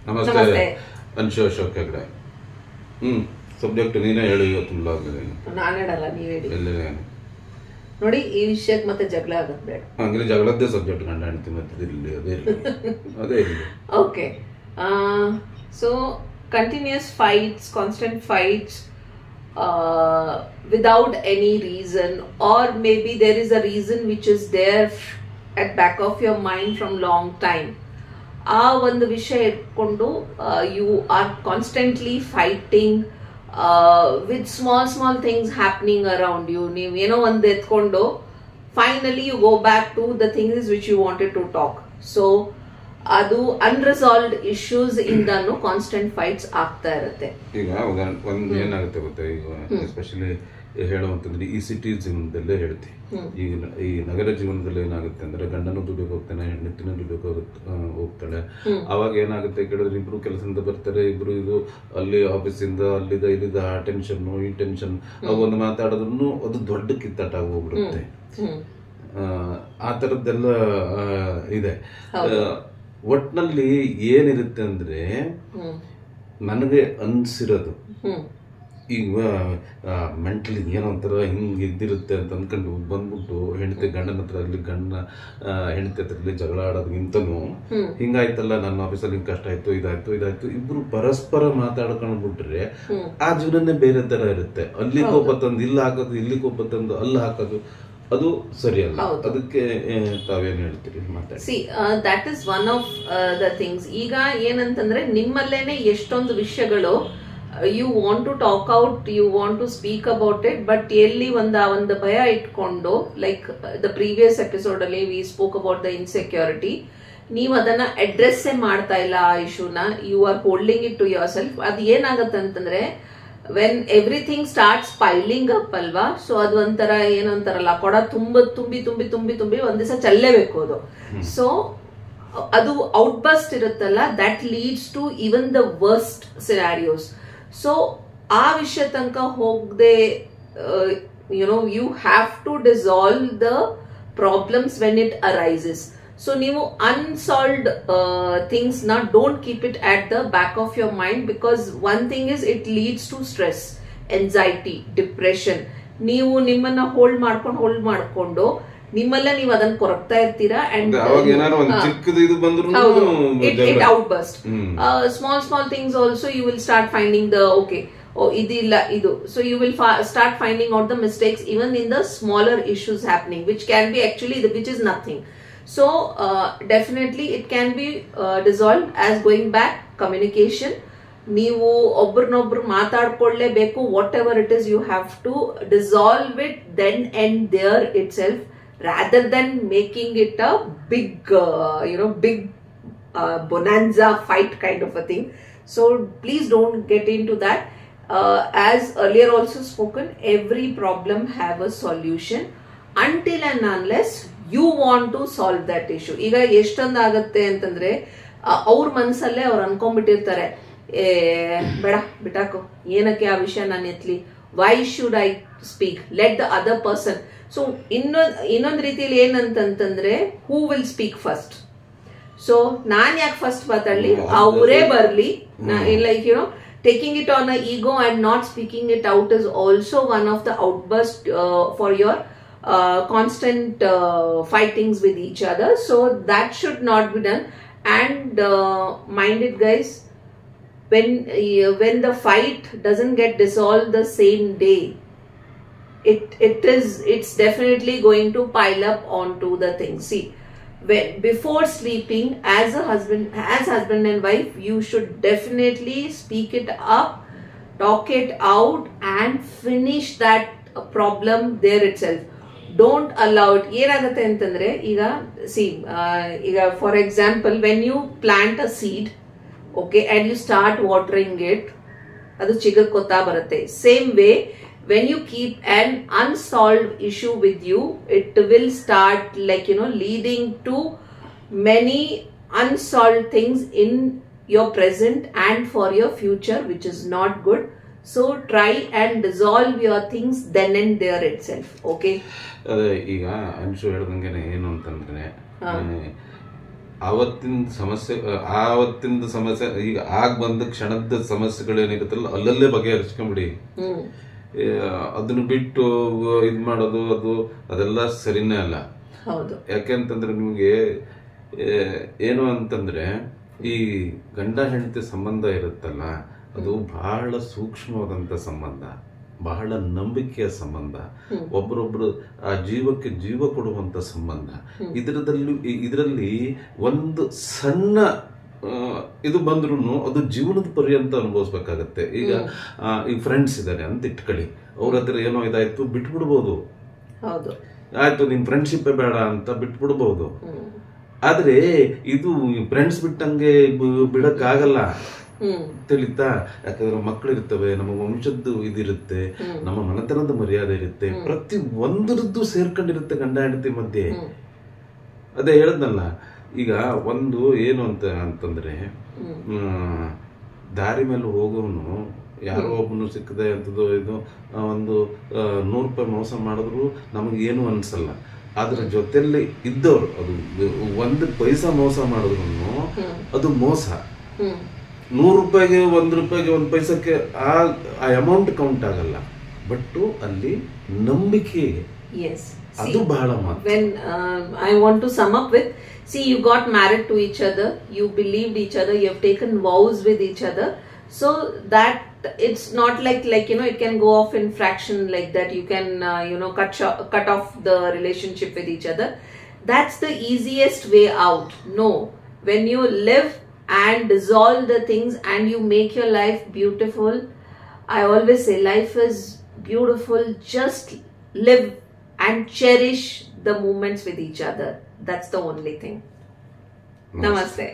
ನಮಸ್ತೆ ಅನ್ಶು ಅಶೋಕ್ ಹೆಗ್ಡೆ. ಸಬ್ಜೆಕ್ಟ್ ನೀನೇ ಹೇಳಿ ಇವತ್ತು ಬ್ಲಾಗ್. ನಾನು ಹೇಳಲ್ಲ, ನೀವು ಹೇಳಿ. ಎಲ್ಲ ನೋಡಿ, ಈ ವಿಷಯಕ್ಕೆ ಮತ್ತೆ ಜಗಳ ಆಗೋದು ಬೇಡ. ಹಂಗಿಲ್ಲ, ಜಗಳದ್ದೇ ಸಬ್ಜೆಕ್ಟ್ ಗಂಡ ಹೆಂಡತಿ ಮತ್ತೆ ಇಲ್ಲಿ ಅದೇ okay. So continuous fights, constant fights without any reason, or maybe there is a reason which is there at back of your mind from long time. ಆ ಒಂದು ವಿಷಯ ಇಟ್ಕೊಂಡು you are constantly fighting with small things happening around you. ನೀವು ಏನೋ ಒಂದು ಎತ್ಕೊಂಡು finally you go back to the things which you wanted to talk. So ಅದು unresolved issues ಇಂದನು ಕಾನ್ಸ್ಟೆಂಟ್ ಫೈಟ್ಸ್ ಆಗ್ತಾ ಇರುತ್ತೆ. ಈಗ ಒಂದು ಏನಾಗುತ್ತೆ ಗೊತ್ತಾ, ಈಗ ಎಸ್ಪೆಷಲಿ ಹೇಳುವಂತಂದ್ರೆ ಈ ಸಿಟಿ ಜೀವನದಲ್ಲೇ ಹೇಳ್ತೀವಿ. ಈಗ ಈ ನಗರ ಜೀವನದಲ್ಲಿ ಏನಾಗುತ್ತೆ ಅಂದ್ರೆ ಗಂಡನು ದುಡಿಯೋಕೆ ಹೋಗ್ತಾನೆ, ಹೆಂಡತಿನೂ ದುಡಿಯೋಕೆ ಹೋಗ್ತಾಳೆ. ಅವಾಗ ಏನಾಗುತ್ತೆ ಕೇಳಿದ್ರೆ ಇಬ್ರು ಕೆಲಸದಿಂದ ಬರ್ತಾರೆ, ಇಬ್ರು ಇದು ಅಲ್ಲಿ ಆಫೀಸಿಂದ ಅಲ್ಲಿದ ಇಲ್ಲಿದ ಆ ಟೆನ್ಷನ್ ಈ ಟೆನ್ಷನ್ ಒಂದು ಮಾತಾಡೋದನ್ನು ಅದು ದೊಡ್ಡ ಕಿತ್ತಾಟ ಆಗೋಗ್ಬಿಡುತ್ತೆ. ಆ ತರದ್ದೆಲ್ಲ ಇದೆ. ಒಟ್ನಲ್ಲಿ ಏನಿರುತ್ತೆ ಅಂದ್ರೆ ನನಗೆ ಅನ್ಸಿರೋದು, ಈಗ ಮೆಂಟಲಿ ಏನೋ ಒಂಥರ ಹಿಂಗೆ ಇದ್ದಿರುತ್ತೆ ಅಂತ ಅಂದ್ಕೊಂಡು ಬಂದ್ಬಿಟ್ಟು ಹೆಂಡತಿ ಗಂಡನ ಹತ್ರ ಆಗಲಿ ಗಂಡ ಹೆಂಡತಿ ಹತ್ರ ಆಗಲಿ ಜಗಳ ಆಡೋದಕ್ಕಿಂತನೂ ಹಿಂಗಾಯ್ತಲ್ಲ ನನ್ನ ಆಫೀಸಲ್ಲಿ ಹಿಂಗೆ ಕಷ್ಟ ಆಯ್ತು ಇದಾಯ್ತು ಇಬ್ರು ಪರಸ್ಪರ ಮಾತಾಡ್ಕೊಂಡು ಬಿಟ್ರೆ ಆ ಜೀವನನೇ ಬೇರೆ ತರ ಇರುತ್ತೆ. ಅಲ್ಲಿ ಕೋಪ ತಂದು ಇಲ್ಲಿ ಹಾಕೋದು, ಇಲ್ಲಿ ಕೋಪ ತಂದು ಅಲ್ಲಿ ಹಾಕೋದು, ಅದು ಸರಿಯಲ್ಲ. ಅದಕ್ಕೆ ತಾವೇನು ಹೇಳ್ತೀರಿ ಮಾತಾಡಿ? See, that is one of the things. ಈಗ ಏನಂತಂದ್ರೆ ನಿಮ್ಮಲ್ಲೇನೆ ಎಷ್ಟೊಂದು ವಿಷಯಗಳು you want to talk out, you want to speak about it, but ಎಲ್ಲಿ ಒಂದು ಭಯ ಇಟ್ಕೊಂಡು, ಲೈಕ್ ದ ಪ್ರೀವಿಯಸ್ ಎಪಿಸೋಡ್ ಅಲ್ಲಿ we spoke about the insecurity, ನೀವು ಅದನ್ನ ಅಡ್ರೆಸ್ಸೇ ಮಾಡ್ತಾ ಇಲ್ಲ ಆ ಇಶ್ಯೂನ, you are holding it to yourself. ಅದು ಏನಾಗತ್ತೆ ಅಂತಂದ್ರೆ when everything starts piling up ಅಲ್ವಾ, ಸೊ ಅದು ಒಂಥರ ಏನಂತಾರಲ್ಲ, ಕೊಡ ತುಂಬಿ ಒಂದ್ ದಿವಸ ಚಲ್ಲೇಬೇಕು ಅದು. ಸೊ ಅದು ಔಟ್ ಬಸ್ಟ್ ಇರುತ್ತಲ್ಲ, that leads to even the worst scenarios. So ಆ ವಿಷಯ ತನಕ ಹೋಗದೆ you have to dissolve the problems when it arises. So ನೀವು ಅನ್ಸಾಲ್ವ್ಡ್ ಥಿಂಗ್ಸ್ ನ don't keep it at the back of your mind, because one thing is it leads to stress, anxiety, depression. ನೀವು ನಿಮ್ಮನ್ನ hold ಮಾಡ್ಕೊಂಡು ನಿಮ್ಮಲ್ಲ ನೀವು ಅದನ್ನ ಕೊರಗ್ತಾ ಇರ್ತೀರಾ. And it outburst. Small things also you will start finding the okay, ಇದಿಲ್ಲ ಇದು. So you will start finding out the mistakes even in the smaller issues happening, which can be actually which is nothing. So definitely it can be dissolved as going back communication. ನೀವು ಒಬ್ರನ್ನೊಬ್ರು ಮಾತಾಡ್ಕೊಳ್ಳೇಬೇಕು. Whatever it is, you have to dissolve it then end there itself, rather than making it a big big bonanza fight kind of a thing. So please don't get into that. As earlier also spoken, every problem have a solution until and unless you want to solve that issue. ಈಗ ಎಷ್ಟೊಂದಾಗತ್ತೆ ಅಂತಂದ್ರೆ ಅವ್ರ ಮನಸ್ಸಲ್ಲೇ ಅವ್ರು ಅನ್ಕೊಂಡ್ಬಿಟ್ಟಿರ್ತಾರೆ, ಬೇಡ ಬಿಟಾಕು, ಏನಕ್ಕೆ ಆ ವಿಷಯ ನಾನು ಎತ್ಲಿ, why should I speak, let the other person. So ಇನ್ನೊಂದ್ ರೀತಿಯಲ್ಲಿ ಏನಂತಂದ್ರೆ who will speak first. So ನಾನ್ ಯಾಕೆ ಫಸ್ಟ್ ಮಾತಾಡ್ಲಿ, ಅವರೇ ಬರ್ಲಿ. Like taking it on a ego and not speaking it out is also one of the outburst for your constant fightings with each other. So that should not be done. And mind it, guys, when the fight doesn't get dissolved the same day, it's definitely going to pile up onto the thing. See, before sleeping, as husband and wife, you should definitely speak it up, talk it out, and finish that problem there itself. Don't allow it. ಏನಾಗುತ್ತೆ ಅಂತಂದ್ರೆ ಈಗ ಈಗ for example when you plant a seed, okay, and you start watering it, ಅದು ಚಿಗುರ್ಕೋತಾ ಬರುತ್ತೆ. Same way when you keep an unsolved issue with you, it will start leading to many unsolved things in your present and for your future, which is not good. So try and dissolve your things then and there itself. Okay. ಈಗ ಅನ್ಶು ಹೇಳ್ದಂಗೆ ಏನು ಅಂತಂದ್ರೆ ಆವತ್ತಿನ ಸಮಸ್ಯೆ ಈಗ ಬಂದ ಕ್ಷಣದ ಸಮಸ್ಯೆಗಳೇನಿರುತ್ತಲ್ಲ ಅಲ್ಲಲ್ಲೇ ಬಗೆಹರಿಸ್ಕೊಂಬಿಡಿ. ಅದನ್ನ ಬಿಟ್ಟು ಇದ್ ಮಾಡೋದು ಅದೆಲ್ಲ ಸರಿನೇ ಅಲ್ಲ. ಯಾಕೆಂತಂದ್ರೆ ನಿಮ್ಗೆ ಏನು ಅಂತಂದ್ರೆ ಈ ಗಂಡ ಹೆಂಡತಿ ಸಂಬಂಧ ಇರುತ್ತಲ್ಲ, ಅದು ಬಹಳ ಸೂಕ್ಷ್ಮವಾದಂತ ಸಂಬಂಧ, ಬಹಳ ನಂಬಿಕೆಯ ಸಂಬಂಧ, ಒಬ್ಬರೊಬ್ರು ಆ ಜೀವಕ್ಕೆ ಜೀವ ಕೊಡುವಂತ ಸಂಬಂಧ. ಇದರಲ್ಲಿ ಒಂದು ಸಣ್ಣ ಇದು ಬಂದ್ರು ಅದು ಜೀವನದ ಪರ್ಯಂತ ಅನುಭವಿಸ್ಬೇಕಾಗತ್ತೆ. ಈಗ ಫ್ರೆಂಡ್ಸ್ ಇದ್ದಾರೆ ಅಂತ ಇಟ್ಕೊಳ್ಳಿ, ಅವ್ರ ಹತ್ರ ಏನೋ ಇದಾಯ್ತು ಬಿಟ್ಬಿಡ್ಬೋದು, ಆಯ್ತು ನಿನ್ ಫ್ರೆಂಡ್ಶಿಪ್ ಬೇಡ ಅಂತ ಬಿಟ್ಬಿಡ್ಬಹುದು. ಆದ್ರೆ ಇದು ಫ್ರೆಂಡ್ಸ್ ಬಿಟ್ಟಂಗೆ ಬಿಡಕ್ಕಾಗಲ್ಲ, ತಿಳಿತಾ? ಯಾಕಂದ್ರೆ ಮಕ್ಕಳು ಇರ್ತವೆ, ನಮ್ಮ ವಂಶದ್ದು ಇದಿರುತ್ತೆ, ನಮ್ಮ ಮನೆತನದ ಮರ್ಯಾದೆ ಇರುತ್ತೆ, ಪ್ರತಿ ಒಂದರದ್ದು ಸೇರ್ಕೊಂಡಿರುತ್ತೆ ಗಂಡ ಹೆಂಡತಿ ಮಧ್ಯೆ. ಅದೇ ಹೇಳದ್ನಲ್ಲ, ಈಗ ಒಂದು ಏನು ಅಂತಂದ್ರೆ ದಾರಿ ಮೇಲೆ ಹೋಗೋನು ಯಾರೋ ಒಬ್ಬನು ಸಿಕ್ಕದೆ ಅಂತದ್ದು ಇದು ಒಂದು 100 ರೂಪಾಯಿ ಮೋಸ ಮಾಡಿದ್ರು ನಮಗೇನು ಅನ್ಸಲ್ಲ. ಅದ್ರ ಜೊತೆಯಲ್ಲಿ ಇದ್ದವ್ರು ಅದು 1 ಪೈಸಾ ಮೋಸ ಮಾಡಿದ್ರು ಅದು ಮೋಸ. 100 ರೂಪಾಯಿಗೆ 1 ರೂಪಾಯಿಗೆ 1 ಪೈಸಕ್ಕೆ ಆ ಅಮೌಂಟ್ ಕೌಂಟ್ ಆಗಲ್ಲ, ಬಟ್ ಅಲ್ಲಿ ನಂಬಿಕೆ ಅದು ಬಹಳ ಮಾತ್ರ. When I want to sum up with, see, you got married to each other, you believed each other, you have taken vows with each other, so that it's not like it can go off in fraction like that. You can cut off the relationship with each other. That's the easiest way out. No, when you live and dissolve the things and you make your life beautiful, I always say life is beautiful. Just live and cherish the moments with each other. That's the only thing. Namaste.